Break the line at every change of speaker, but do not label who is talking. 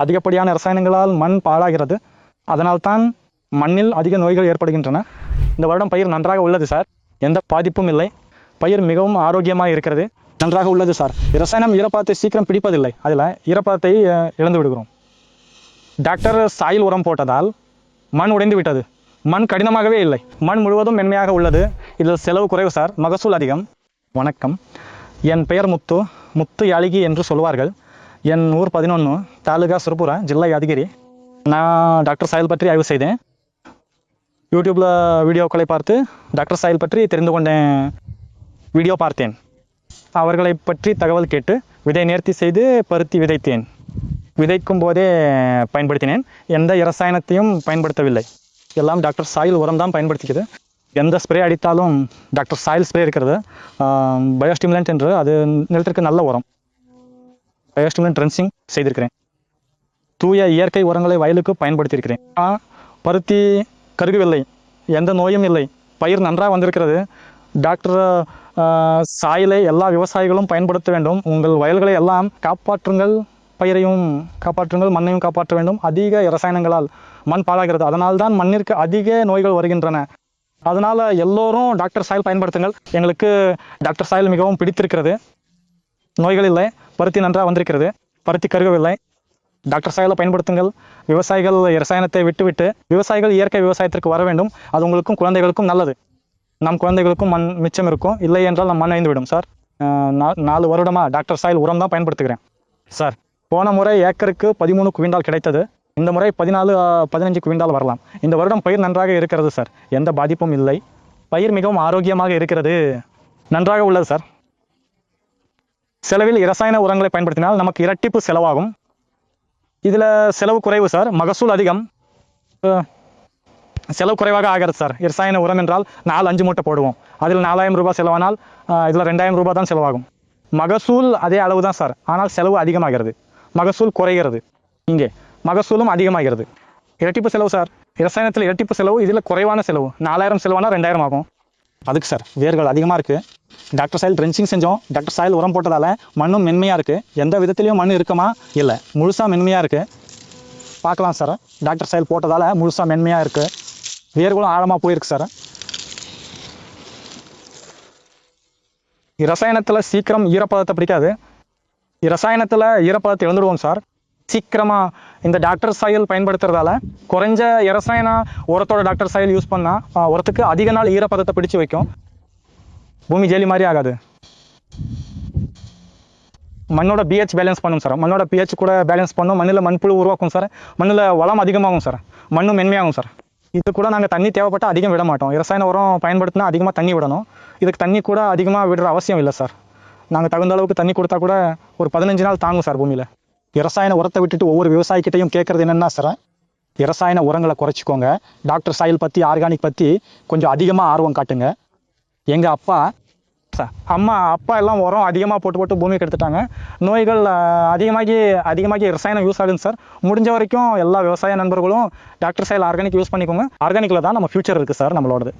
அதிகப்படியான ரசாயனங்களால் மண் பாழாகிறது. அதனால்தான் மண்ணில் அதிக நோய்கள் ஏற்படுகின்றன. இந்த வருடம் பயிர் நன்றாக உள்ளது சார், எந்த பாதிப்பும் இல்லை. பயிர் மிகவும் ஆரோக்கியமாக இருக்கிறது, நன்றாக உள்ளது சார். ரசாயனம் ஈரப்பதத்தை சீக்கிரம் பிடிப்பதில்லை, அதில் ஈரப்பதத்தை இழந்து விடுகிறோம். டாக்டர் சாயில் உரம் போட்டதால் மண் உடைந்து விட்டது. மண் கடினமாகவே இல்லை, மண் முழுவதும் மென்மையாக உள்ளது. இதில் செலவு குறைவு சார், மகசூல் அதிகம். வணக்கம், என் பெயர் முத்து, முத்து யாழிகி என்று சொல்வார்கள். என் ஊர் 11, தாலுகா சுரபுரா, ஜில்லா யாதகிரி. நான் டாக்டர் சாயில் பற்றி ஆய்வு செய்தேன். யூடியூப்பில் வீடியோக்களை பார்த்து டாக்டர் சாயில் பற்றி தெரிந்து கொண்டேன். வீடியோ பார்த்தேன், அவர்களை பற்றி தகவல் கேட்டு விதை நேர்த்தி செய்து பருத்தி விதைத்தேன். விதைக்கும் போதே பயன்படுத்தினேன், எந்த இரசாயனத்தையும் பயன்படுத்தவில்லை. எல்லாம் டாக்டர் சாயில் உரம் தான் பயன்படுத்திக்குது. எந்த ஸ்ப்ரே அடித்தாலும் டாக்டர் சாயில் ஸ்ப்ரே இருக்கிறது, பயோஸ்டிமுலண்ட் என்று, அது நிலத்திற்கு நல்ல உரம். பயோஸ்டிமுலண்ட் ட்ரென்சிங் செய்திருக்கிறேன். தூய இயற்கை உரங்களை வயலுக்கு பயன்படுத்தியிருக்கிறேன். பருத்தி கருகவில்லை, எந்த நோயும் இல்லை, பயிர் நன்றாக வந்திருக்கிறது. டாக்டர் சாயிலை எல்லா விவசாயிகளும் பயன்படுத்த வேண்டும். உங்கள் வயல்களை எல்லாம் காப்பாற்றுங்கள், பயிரையும் காப்பாற்றுங்கள், மண்ணையும் காப்பாற்ற வேண்டும். அதிக இரசாயனங்களால் மண் பாழாகிறது, அதனால் தான் மண்ணிற்கு அதிக நோய்கள் வருகின்றன. அதனால் எல்லோரும் டாக்டர் சாயில் பயன்படுத்துங்கள். எங்களுக்கு டாக்டர் சாயில் மிகவும் பிடித்திருக்கிறது. நோய்கள் இல்லை, பருத்தி நன்றாக வந்திருக்கிறது, பருத்தி கருகவில்லை. டாக்டர் சாயிலை பயன்படுத்துங்கள். விவசாயிகள் இரசாயனத்தை விட்டுவிட்டு விவசாயிகள் இயற்கை விவசாயத்திற்கு வர வேண்டும். அது உங்களுக்கும் குழந்தைகளுக்கும் நல்லது. நம் குழந்தைகளுக்கும் மண் மிச்சம் இருக்கும், இல்லை என்றால் நம் மண் அழிந்துவிடும் சார். 4 வருடமாக டாக்டர் சாயில் உரம் தான் பயன்படுத்துகிறேன் சார். போன முறை ஏக்கருக்கு 13 குவிண்டால் கிடைத்தது, இந்த முறை 14-15 குவிண்டால் வரலாம். இந்த வருடம் பயிர் நன்றாக இருக்கிறது சார், எந்த பாதிப்பும் இல்லை. பயிர் மிகவும் ஆரோக்கியமாக இருக்கிறது, நன்றாக உள்ளது சார். செலவில் இரசாயன உரங்களை பயன்படுத்தினால் நமக்கு இரட்டிப்பு செலவாகும். இதில் செலவு குறைவு சார், மகசூல் அதிகம். செலவு குறைவாக ஆகிறது சார். இரசாயன உரம் என்றால் 4-5 மூட்டை போடுவோம், அதில் 4000 ரூபாய் செலவானால் இதில் 2000 ரூபாய் தான் செலவாகும். மகசூல் அதே அளவு தான் சார், ஆனால் செலவு அதிகமாகிறது, மகசூல் குறைகிறது. இங்கே மகசூலும் அதிகமாகிறது. இரட்டிப்பு செலவு சார், இரசாயனத்தில் இரட்டிப்பு செலவு, இதில் குறைவான செலவு. 4000 செலவானால் 2000 ஆகும். அதுக்கு சார் வேர்கள் அதிகமாக இருக்குது. டாக்டர் சாயில் ட்ரென்ச்சிங் செஞ்சோம், டாக்டர் சாயில் உரம் போட்டதால் மண்ணும் மென்மையாக இருக்குது. எந்த விதத்துலேயும் மண் இருக்குமா? இல்லை, முழுசாக மென்மையாக இருக்குது. பார்க்கலாம் சார், டாக்டர் சாயில் போட்டதால் முழுசாக மென்மையாக இருக்குது, வேர்களும் ஆழமாக போயிருக்கு சார். இரசாயனத்தில் சீக்கிரம் ஈரப்பதத்தை பிடிக்காது, இரசாயனத்தில் ஈரப்பதத்தை இழந்துடுவோம் சார். சீக்கிரமாக இந்த டாக்டர் சாயில் பயன்படுத்துறதால குறைஞ்ச இரசாயன உரத்தோட டாக்டர் சாயில் யூஸ் பண்ணால் உரத்துக்கு அதிக நாள் ஈரப்பதத்தை பிடிச்சு வைக்கும். பூமி ஜெலி மாதிரி ஆகாது. மண்ணோட பிஹெச் பேலன்ஸ் பண்ணும் சார், மண்ணோட பிஹெச் கூட பேலன்ஸ் பண்ணும். மண்ணில் மண்புழு உருவாக்கும் சார், மண்ணில் வளம் அதிகமாகும் சார், மண்ணும் மென்மையாகும் சார். இது கூட நாங்கள் தண்ணி தேவைப்பட்டால் அதிகம் விட மாட்டோம். இரசாயன உரம் பயன்படுத்தினா அதிகமாக தண்ணி விடணும், இதுக்கு தண்ணி கூட அதிகமாக விடுற அவசியம் இல்லை சார். நாங்கள் தகுந்த அளவுக்கு தண்ணி கொடுத்தா கூட ஒரு 15 நாள் தாங்கும் சார் பூமியில். இரசாயன உரத்தை விட்டுட்டு ஒவ்வொரு விவசாயிக்கிட்டையும் கேட்குறது என்னென்னா சார், இரசாயன உரங்களை குறைச்சிக்கோங்க, டாக்டர் சாயில் பற்றி, ஆர்கானிக் பற்றி கொஞ்சம் அதிகமாக ஆர்வம் காட்டுங்க. எங்கள் அப்பா எல்லாம் உரம் அதிகமாக போட்டு பூமியை கெடுத்துட்டாங்க. நோய்கள் அதிகமாகி ரசாயனம் யூஸ் ஆகுதுங்க சார். முடிஞ்ச வரைக்கும் எல்லா விவசாய நண்பர்களும் டாக்டர் சாயில் ஆர்கானிக் யூஸ் பண்ணிக்கோங்க. ஆர்கானிக்கில் தான் நம்ம ஃபியூச்சர் இருக்குது சார் நம்மளோடது.